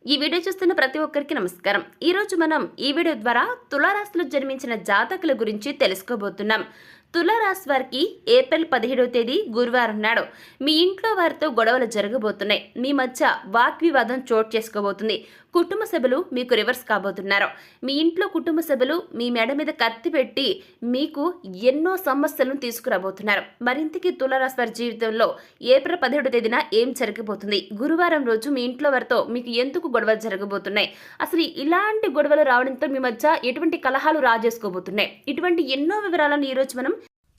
ఈ వీడియో చూస్తున్న ప్రతి ఒక్కరికి నమస్కారం. ఈ రోజు మనం ఈ వీడియో ద్వారా తులారాశిలో జన్మించిన జాతకుల గురించి తెలుసుకోబోతున్నాం. తులారాశి వారికి ఏప్రిల్ 17వ తేదీ గురువారం నాడు మీ ఇంట్లో వారితో గొడవలు జరగబోతున్నాయి. మీ మధ్య వాగ్వివాదం చోటు చేసుకోబోతుంది. కుటుంబ సభ్యులు మీకు రివర్స్ కాబోతున్నారు. మీ ఇంట్లో కుటుంబ సభ్యులు మీ మెడ మీద కత్తి పెట్టి మీకు ఎన్నో సమస్యలను తీసుకురాబోతున్నారు. మరింతకి తులారాశి వారి జీవితంలో ఏప్రిల్ 17వ తేదీన ఏం జరగబోతుంది, గురువారం రోజు మీ ఇంట్లో వారితో మీకు ఎందుకు గొడవలు జరగబోతున్నాయి, అసలు ఇలాంటి గొడవలు రావడంతో మీ మధ్య ఎటువంటి కలహాలు రాజేసుకోబోతున్నాయి, ఇటువంటి ఎన్నో వివరాలను ఈరోజు మనం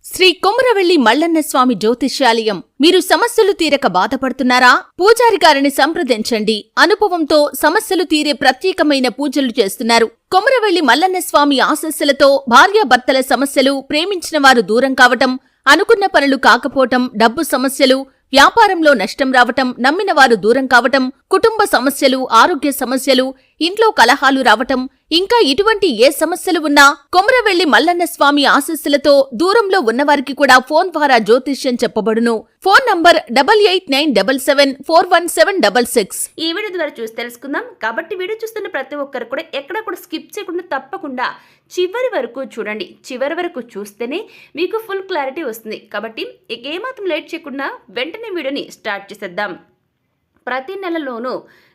శ్రీ కొమరవెల్లి మల్లన్న స్వామి జ్యోతిష్యాలయం. మీరు సమస్యలు తీరక బాధపడుతున్నారా? పూజారి గారిని సంప్రదించండి. అనుభవంతో సమస్యలు తీరే ప్రత్యేకమైన పూజలు చేస్తున్నారు. కొమరవెల్లి మల్లన్న స్వామి ఆశస్సులతో భార్యాభర్తల సమస్యలు, ప్రేమించిన వారు దూరం కావటం, అనుకున్న పనులు కాకపోవటం, డబ్బు సమస్యలు, వ్యాపారంలో నష్టం రావటం, నమ్మిన వారు దూరం కావటం, కుటుంబ సమస్యలు, ఆరోగ్య సమస్యలు, ఇంట్లో కలహాలు రావటం, ఇంకా ఇటువంటి ఏ సమస్యలు ఉన్నా కొమరవెల్లి మల్లన్న స్వామి ఆశీస్సులతో దూరంలో ఉన్నవారికి కూడా ఫోన్ ద్వారా జ్యోతిష్యం చెప్పబడును. Phone number 8897741766. ఈ వీడియో ద్వారా చూసి తెలుసుకుందాం. కాబట్టి వీడియో చూస్తున్న ప్రతి ఒక్కరు కూడా ఎక్కడ కూడా స్కిప్ చేయకుండా తప్పకుండా చివరి వరకు చూడండి. చివరి వరకు చూస్తేనే మీకు ఫుల్ క్లారిటీ వస్తుంది. కాబట్టి ఇక ఏమాత్రం లేట్ చేయకుండా వెంటనే వీడియోని స్టార్ట్ చేసేద్దాం. ప్రతి నెలలోనూ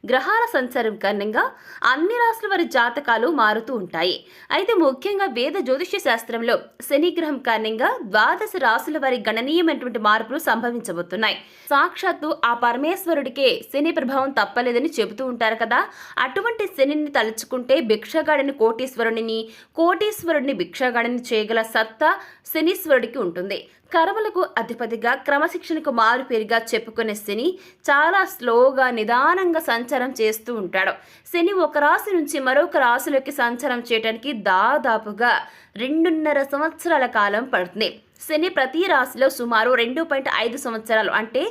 గ్రహాల సంచారం కారణంగా అన్ని రాశుల వారి జాతకాలు మారుతూ ఉంటాయి. అయితే ముఖ్యంగా వేద జ్యోతిష్య శాస్త్రంలో శని గ్రహం కారణంగా 12 రాశుల వారి గణనీయమైనటువంటి మార్పులు సంభవించబోతున్నాయి. సాక్షాత్తు ఆ పరమేశ్వరుడికే శని ప్రభావం తప్పలేదని చెబుతూ ఉంటారు కదా. అటువంటి శనిని తలుచుకుంటే భిక్షగాడిని కోటీశ్వరుడిని, కోటీశ్వరుడిని భిక్షగాడిని చేయగల సత్తా శనీశ్వరుడికి ఉంటుంది. కర్మలకు అధిపతిగా, క్రమశిక్షణకు మారుపేరుగా చెప్పుకునే శని చాలా స్లోగా, నిదానంగా సంచారం చేస్తూ ఉంటాడు. శని ఒక రాశి నుంచి మరొక రాశిలోకి సంచారం చేయడానికి దాదాపుగా 2.5 సంవత్సరాల కాలం పడుతుంది. శని ప్రతి రాశిలో సుమారు 2.5 సంవత్సరాలు, అంటే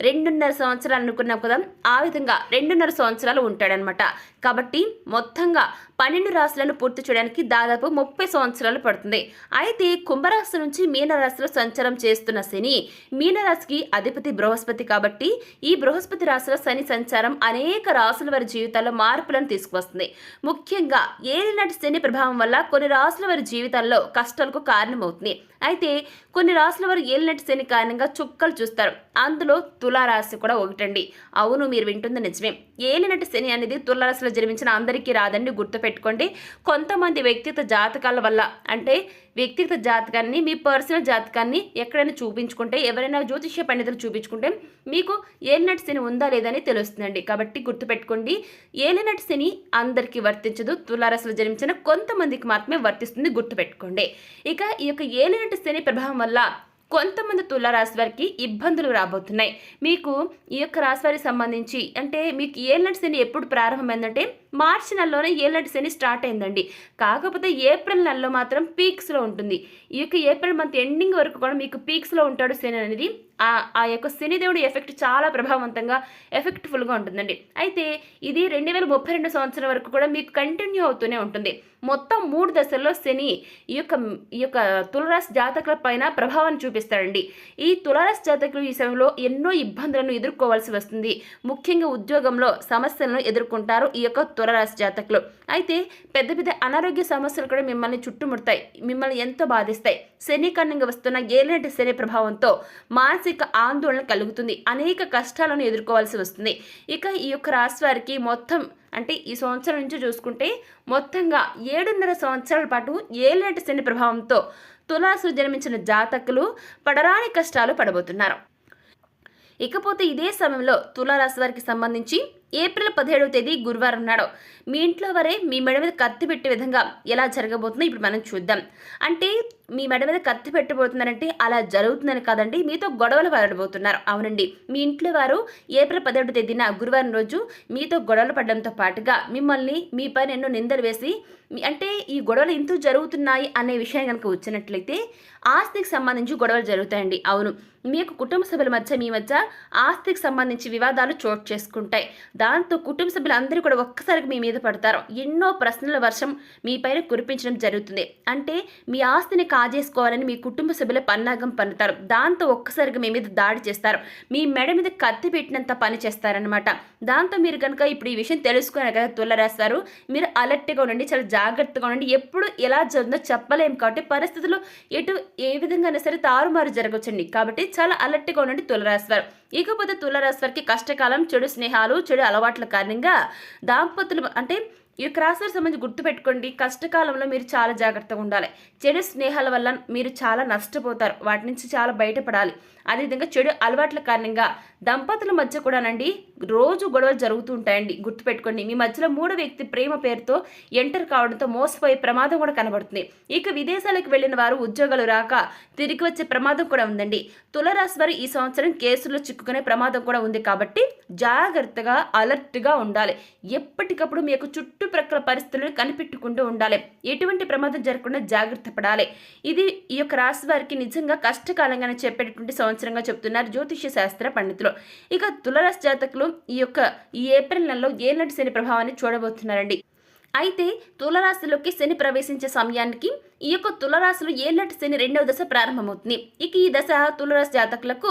2.5 సంవత్సరాలు అనుకున్నాం కదా, ఆ విధంగా 2.5 సంవత్సరాలు ఉంటాడనమాట. కాబట్టి మొత్తంగా 12 రాశులను పూర్తి చేయడానికి దాదాపు 30 సంవత్సరాలు పడుతుంది. అయితే కుంభరాశి నుంచి మీనరాశిలో సంచారం చేస్తున్న శని మీనరాశికి అధిపతి బృహస్పతి కాబట్టి ఈ బృహస్పతి రాశిలో శని సంచారం అనేక రాశుల వారి జీవితాల్లో మార్పులను తీసుకువస్తుంది. ముఖ్యంగా ఏలినాటి శని ప్రభావం వల్ల కొన్ని రాశుల వారి జీవితాల్లో కష్టాలకు కారణమవుతుంది. అయితే కొన్ని రాశుల వారు ఏలినాటి శని కారణంగా చుక్కలు చూస్తారు. అందులో తులారాశి కూడా ఒకటండి. అవును, మీరు వింటుంది నిజమే. ఏలినాటి శని అనేది తులారాశిలో జన్మించిన అందరికీ రాదండి, గుర్తుపెట్టుకోండి. కొంతమంది వ్యక్తిగత జాతకాల వల్ల, అంటే వ్యక్తిగత జాతకాన్ని, మీ పర్సనల్ జాతకాన్ని ఎక్కడైనా చూపించుకుంటే, ఎవరైనా జ్యోతిష్య పండితులు చూపించుకుంటే మీకు ఏలినాటి శని ఉందా లేదని తెలుస్తుందండి. కాబట్టి గుర్తుపెట్టుకోండి, ఏలినాటి శని అందరికీ వర్తించదు, తులారాశిలో జన్మించిన కొంతమందికి మాత్రమే వర్తిస్తుంది, గుర్తుపెట్టుకోండి. ఇక ఈ యొక్క ఏలినాటి శని ప్రభావం వల్ల కొంతమంది తులారాశి వారికి ఇబ్బందులు రాబోతున్నాయి. మీకు ఈ యొక్క రాశి వారికి సంబంధించి, అంటే మీకు ఏలినాటి శని ఎప్పుడు ప్రారంభమైందంటే మార్చి నెలలోనే ఏలినాటి శని స్టార్ట్ అయిందండి. కాకపోతే ఏప్రిల్ నెలలో మాత్రం పీక్స్లో ఉంటుంది. ఈ యొక్క ఏప్రిల్ మంత్ ఎండింగ్ వరకు కూడా మీకు పీక్స్లో ఉంటాడు శని అనేది. ఆ యొక్క శనిదేవుడి ఎఫెక్ట్ చాలా ప్రభావవంతంగా, ఎఫెక్ట్ఫుల్గా ఉంటుందండి. అయితే ఇది 2032 సంవత్సరం వరకు కూడా మీకు కంటిన్యూ అవుతూనే ఉంటుంది. మొత్తం 3 దశల్లో శని ఈ యొక్క తులారాశి జాతకుల పైన ప్రభావాన్ని చూపిస్తాడండి. ఈ తులారాశి జాతకులు ఈ సమయంలో ఎన్నో ఇబ్బందులను ఎదుర్కోవాల్సి వస్తుంది. ముఖ్యంగా ఉద్యోగంలో సమస్యలను ఎదుర్కొంటారు ఈ యొక్క తులారాశి జాతకులు. అయితే పెద్ద పెద్ద అనారోగ్య సమస్యలు కూడా మిమ్మల్ని చుట్టుముడతాయి, మిమ్మల్ని ఎంతో బాధిస్తాయి. శని కారణంగా వస్తున్న ఏలినాటి శని ప్రభావంతో మానసిక ఆందోళన కలుగుతుంది, అనేక కష్టాలను ఎదుర్కోవాల్సి వస్తుంది. ఇక ఈ యొక్క రాశి వారికి మొత్తం, అంటే ఈ సంవత్సరం నుంచి చూసుకుంటే మొత్తంగా 7.5 సంవత్సరాల పాటు ఏలినాటి శని ప్రభావంతో తులారాశిలో జన్మించిన జాతకులు పడరాని కష్టాలు పడబోతున్నారు. ఇకపోతే ఇదే సమయంలో తులారాశి వారికి సంబంధించి ఏప్రిల్ 17వ తేదీ గురువారం నాడు మీ ఇంట్లో వారే మీ మెడ మీద కత్తి పెట్టే విధంగా ఎలా జరగబోతుందో ఇప్పుడు మనం చూద్దాం. అంటే మీ మెడ మీద కత్తి పెట్టబోతున్నారంటే అలా జరుగుతుందని కాదండి, మీతో గొడవలు పడబోతున్నారు. అవునండి, మీ ఇంట్లో వారు ఏప్రిల్ 17వ తేదీన గురువారం రోజు మీతో గొడవలు పడడంతో పాటుగా మిమ్మల్ని, మీ పైన ఎన్నో నిందలు వేసి, అంటే ఈ గొడవలు ఎందుకు జరుగుతున్నాయి అనే విషయం కనుక వచ్చినట్లయితే ఆస్తికి సంబంధించి గొడవలు జరుగుతాయండి. అవును, మీ యొక్క కుటుంబ సభ్యుల మధ్య, మీ మధ్య ఆస్తికి సంబంధించి వివాదాలు చోటు చేసుకుంటాయి. దాంతో కుటుంబ సభ్యులందరూ కూడా ఒక్కసారిగా మీ మీద పడతారు. ఎన్నో ప్రశ్నల వర్షం మీ పైన కురిపించడం జరుగుతుంది. అంటే మీ ఆస్తిని కాజేసుకోవాలని మీ కుటుంబ సభ్యుల పన్నాగం పన్నుతారు. దాంతో ఒక్కసారిగా మీ మీద దాడి చేస్తారు. మీ మెడ మీద కత్తి పెట్టినంత పని చేస్తారనమాట. దాంతో మీరు కనుక ఇప్పుడు ఈ విషయం తెలుసుకున్నారు కదా తులారాశి వారు, మీరు అలర్ట్గా ఉండండి, చాలా జాగ్రత్తగా ఉండండి. ఎప్పుడు ఎలా జరుగుతుందో చెప్పలేము కాబట్టి పరిస్థితులు ఏ విధంగా సరే తారుమారు జరగవచ్చండి. కాబట్టి చాలా అలర్ట్గా ఉండండి తులారాశి వారు. ఇకపోతే తులారాశి వారికి కష్టకాలం, చెడు స్నేహాలు, చెడు అలవాట్ల కారణంగా దాంపతులు అంటే ఈ యొక్క రాశి వారికి సంబంధించి గుర్తుపెట్టుకోండి, కష్టకాలంలో మీరు చాలా జాగ్రత్తగా ఉండాలి. చెడు స్నేహాల వల్ల మీరు చాలా నష్టపోతారు, వాటి నుంచి చాలా బయటపడాలి. అదేవిధంగా చెడు అలవాట్ల కారణంగా దంపతుల మధ్య కూడానండి రోజు గొడవలు జరుగుతూ ఉంటాయండి. గుర్తుపెట్టుకోండి, మీ మధ్యలో మూడో వ్యక్తి ప్రేమ పేరుతో ఎంటర్ కావడంతో మోసపోయే ప్రమాదం కూడా కనబడుతుంది. ఇక విదేశాలకు వెళ్ళిన వారు ఉద్యోగాలు రాక తిరిగి వచ్చే ప్రమాదం కూడా ఉందండి. తులారాశి వారు ఈ సంవత్సరం కేసుల్లో చిక్కుకునే ప్రమాదం కూడా ఉంది. కాబట్టి జాగ్రత్తగా అలర్ట్గా ఉండాలి. ఎప్పటికప్పుడు మీ యొక్క చుట్టుప్రక్కల పరిస్థితులను కనిపెట్టుకుంటూ ఉండాలి. ఎటువంటి ప్రమాదం జరగకుండా జాగ్రత్త పడాలి. ఇది ఈ యొక్క రాశి వారికి నిజంగా కష్టకాలంగానే చెప్పేటటువంటి సంవత్సరంగా చెప్తున్నారు జ్యోతిష్య శాస్త్ర పండితులు. ఇక తులారాశి జాతకులు ఈ ఏప్రిల్ నెలలో ఏలినాటి శని ప్రభావాన్ని చూడబోతున్నారండి. అయితే తులారాశిలోకి శని ప్రవేశించే సమయానికి ఈ యొక్క తులారాశిలో ఏలినాటి శని 2వ దశ ప్రారంభమవుతుంది. ఇక ఈ దశ తులారాశి జాతకులకు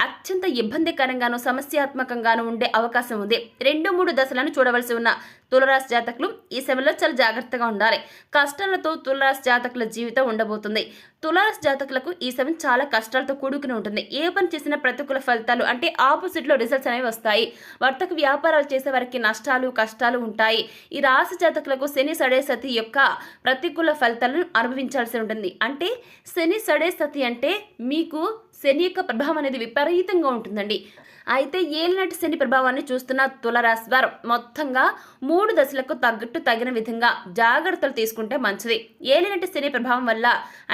అత్యంత ఇబ్బందికరంగాను సమస్యాత్మకంగాను ఉండే అవకాశం ఉంది. 2-3 దశలను చూడవలసి ఉన్న తులారాశి జాతకులు ఈ సమయంలో చాలా జాగ్రత్తగా ఉండాలి. కష్టాలతో తులారాశి జాతకుల జీవితం ఉండబోతుంది. తులారాశి జాతకులకు ఈ సమయం చాలా కష్టాలతో కూడుకుని ఉంటుంది. ఏ పని చేసినా ప్రతికూల ఫలితాలు అంటే ఆపోజిట్లో రిజల్ట్స్ అనేవి వస్తాయి. వర్తక వ్యాపారాలు చేసే వారికి నష్టాలు కష్టాలు ఉంటాయి. ఈ రాశి జాతకులకు శని సడే సతి యొక్క ప్రతికూల ఫలితాలను అనుభవించాల్సి ఉంటుంది. అంటే శని సడే సతి అంటే మీకు శని యొక్క ప్రభావం అనేది విపరీతంగా ఉంటుందండి. అయితే ఏలినాటి శని ప్రభావాన్ని చూస్తున్న తులారాశి వారు మొత్తంగా 3 దశలకు తగిన విధంగా జాగ్రత్తలు తీసుకుంటే మంచిది. ఏలినాటి శని ప్రభావం వల్ల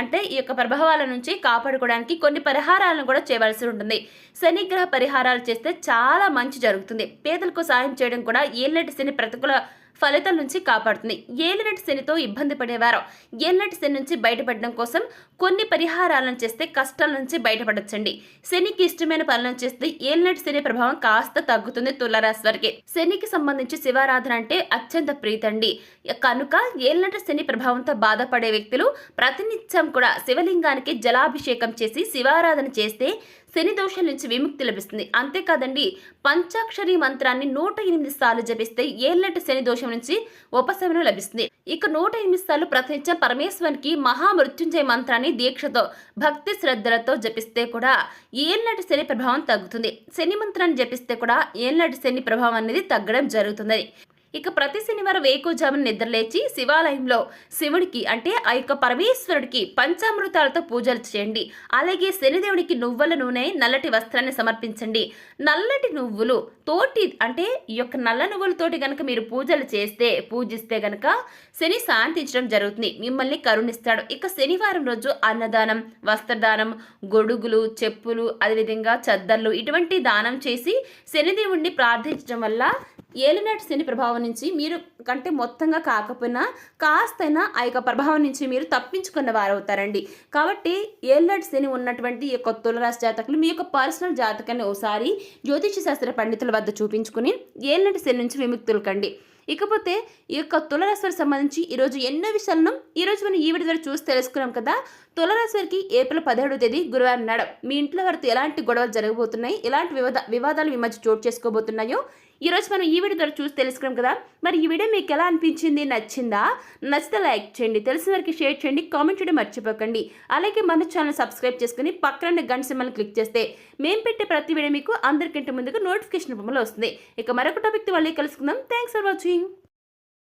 అంటే ఈ యొక్క ప్రభావాల నుంచి కాపాడుకోవడానికి కొన్ని పరిహారాలను కూడా చేయవలసి ఉంటుంది. శనిగ్రహ పరిహారాలు చేస్తే చాలా మంచి జరుగుతుంది. పేదలకు సాయం చేయడం కూడా ఏలినాటి శని ప్రతికూల ఫలితాల నుంచి కాపాడుతుంది. ఏలినాటి శనితో ఇబ్బంది పడేవారు ఏలినాటి శని నుంచి బయటపడడం కోసం కొన్ని పరిహారాలను చేస్తే కష్టాల నుంచి బయటపడొచ్చండి. శనికి ఇష్టమైన పనులను చేస్తే ఏలినాటి శని ప్రభావం కాస్త తగ్గుతుంది. తులారాశి వారికి శనికి సంబంధించి శివారాధన అంటే అత్యంత ప్రీతండి. కనుక ఏలినాటి శని ప్రభావంతో బాధపడే వ్యక్తులు ప్రతినిత్యం కూడా శివలింగానికి జలాభిషేకం చేసి శివారాధన చేస్తే శని దోషం నుంచి విముక్తి లభిస్తుంది. అంతేకాదండి, పంచాక్షరి మంత్రాన్ని 108 సార్లు జపిస్తే ఏలినాటి శని దోషం నుంచి ఉపశమనం లభిస్తుంది. ఇక 108 సార్లు ప్రతినిత్యం పరమేశ్వరునికి మహామృత్యుంజయ మంత్రాన్ని దీక్షతో భక్తి శ్రద్ధలతో జపిస్తే కూడా ఏలినాటి శని ప్రభావం తగ్గుతుంది. శని మంత్రాన్ని జపిస్తే కూడా ఏలినాటి శని ప్రభావం అనేది తగ్గడం జరుగుతుంది. ఇక ప్రతి శనివారం వేకువజామున నిద్రలేచి శివాలయంలో శివుడికి అంటే ఆ యొక్క పరమేశ్వరుడికి పంచామృతాలతో పూజలు చేయండి. అలాగే శనిదేవుడికి నువ్వుల నూనె నల్లటి వస్త్రాన్ని సమర్పించండి. నల్లటి నువ్వులు తోటి అంటే ఈ యొక్క నల్ల నువ్వులతోటి గనక మీరు పూజిస్తే గనక శని శాంతించడం జరుగుతుంది, మిమ్మల్ని కరుణిస్తాడు. ఇక శనివారం రోజు అన్నదానం, వస్త్రదానం, గొడుగులు, చెప్పులు, అదేవిధంగా చద్దర్లు ఇటువంటి దానం చేసి శనిదేవుడిని ప్రార్థించడం వల్ల ఏలినాటి శని ప్రభావం నుంచి మీరు కంటే మొత్తంగా కాకపోయినా కాస్తైనా ఆ యొక్క ప్రభావం నుంచి మీరు తప్పించుకున్న వారు అవుతారండి. కాబట్టి ఏలినాటి శని ఉన్నటువంటి ఈ యొక్క తులారాశి జాతకులు మీ యొక్క పర్సనల్ జాతకాన్ని ఒకసారి జ్యోతిష శాస్త్ర పండితుల వద్ద చూపించుకుని ఏలినాటి శని నుంచి విముక్తులు కండి. ఇకపోతే ఈ యొక్క తులారాశి వారికి సంబంధించి ఈరోజు ఎన్నో విషయాలను ఈరోజు మనం ఈ వీడియో ద్వారా చూసి తెలుసుకున్నాం కదా. తులారాశి వారికి ఏప్రిల్ 17వ తేదీ గురువారం నాడు మీ ఇంట్లో వారితో ఎలాంటి గొడవలు జరగబోతున్నాయి, ఎలాంటి వివాదాలు మీ మధ్య చోటు చేసుకోబోతున్నాయో ఈరోజు మనం ఈ వీడియో ద్వారా చూసి తెలుసుకున్నాం కదా. మరి ఈ వీడియో మీకు ఎలా అనిపించింది, నచ్చిందా? నచ్చితే లైక్ చేయండి, తెలిసిన వారికి షేర్ చేయండి, కామెంట్ చేయడం మర్చిపోకండి. అలాగే మన ఛానల్ సబ్స్క్రైబ్ చేసుకుని పక్కన గంట సింబల్ని క్లిక్ చేస్తే మేము పెట్టే ప్రతి వీడియో మీకు అందరికంటే ముందుగా నోటిఫికేషన్ రూపంలో వస్తుంది. ఇక మరొక టాపిక్తో మళ్ళీ కలుసుకుందాం. Thanks for watching.